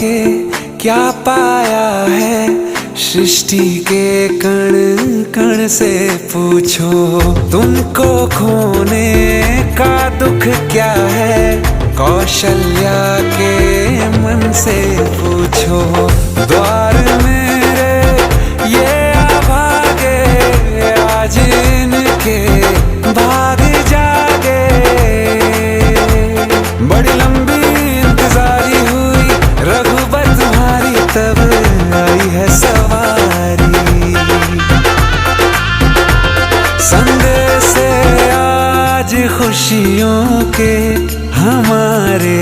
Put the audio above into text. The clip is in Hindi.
के क्या पाया है, सृष्टि के कण कण से पूछो। तुमको खोने का दुख क्या है, कौशल्या के मन से पूछो। द्वार मेरे ये अभागे, आज इनके भाग जागे। बड़ी लंबी इंतजारी हुई रघुबर तुम्हारी, तब आई है सवारी। संदेश से आज खुशियों के हमारे